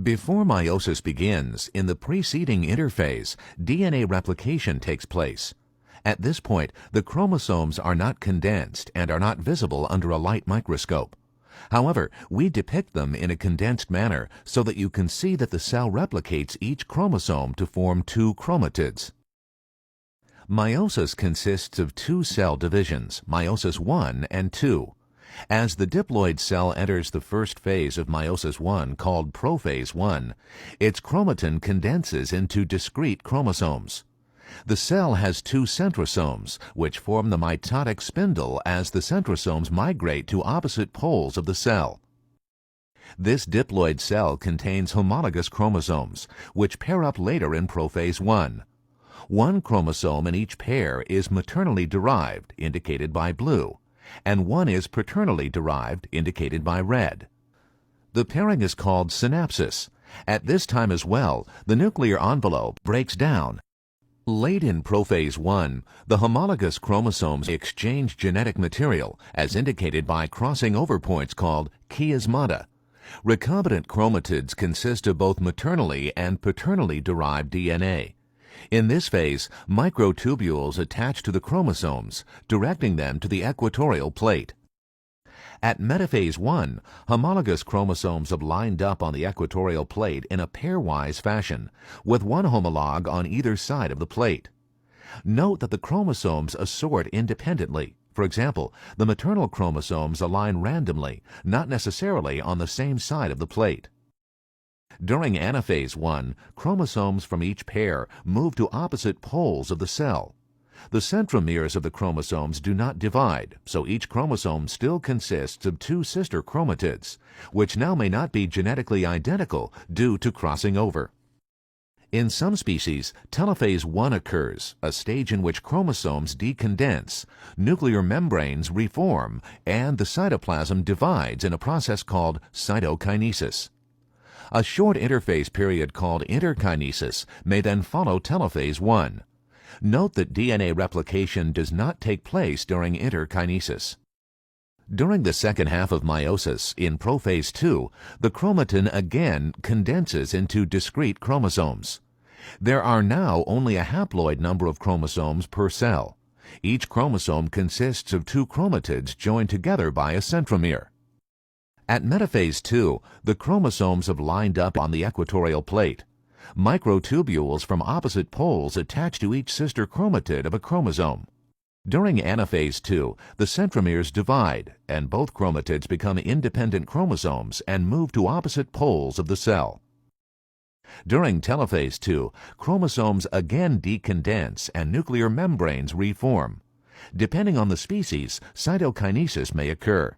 Before meiosis begins, in the preceding interphase, DNA replication takes place. At this point, the chromosomes are not condensed and are not visible under a light microscope. However, we depict them in a condensed manner so that you can see that the cell replicates each chromosome to form two chromatids. Meiosis consists of two cell divisions, meiosis I and II. As the diploid cell enters the first phase of meiosis I, called prophase I, its chromatin condenses into discrete chromosomes. The cell has two centrosomes, which form the mitotic spindle as the centrosomes migrate to opposite poles of the cell. This diploid cell contains homologous chromosomes, which pair up later in prophase I. One chromosome in each pair is maternally derived, indicated by blue, and one is paternally derived, indicated by red. The pairing is called synapsis. At this time as well, the nuclear envelope breaks down. Late in prophase I, the homologous chromosomes exchange genetic material, as indicated by crossing over points called chiasmata. Recombinant chromatids consist of both maternally and paternally derived DNA. In this phase, microtubules attach to the chromosomes, directing them to the equatorial plate. At metaphase I, homologous chromosomes have lined up on the equatorial plate in a pairwise fashion, with one homolog on either side of the plate. Note that the chromosomes assort independently. For example, the maternal chromosomes align randomly, not necessarily on the same side of the plate. During anaphase I, chromosomes from each pair move to opposite poles of the cell. The centromeres of the chromosomes do not divide, so each chromosome still consists of two sister chromatids, which now may not be genetically identical due to crossing over. In some species, telophase I occurs, a stage in which chromosomes decondense, nuclear membranes reform, and the cytoplasm divides in a process called cytokinesis. A short interphase period called interkinesis may then follow telophase I. Note that DNA replication does not take place during interkinesis. During the second half of meiosis, in prophase II, the chromatin again condenses into discrete chromosomes. There are now only a haploid number of chromosomes per cell. Each chromosome consists of two chromatids joined together by a centromere. At metaphase II, the chromosomes have lined up on the equatorial plate. Microtubules from opposite poles attach to each sister chromatid of a chromosome. During anaphase II, the centromeres divide, and both chromatids become independent chromosomes and move to opposite poles of the cell. During telophase II, chromosomes again decondense and nuclear membranes reform. Depending on the species, cytokinesis may occur.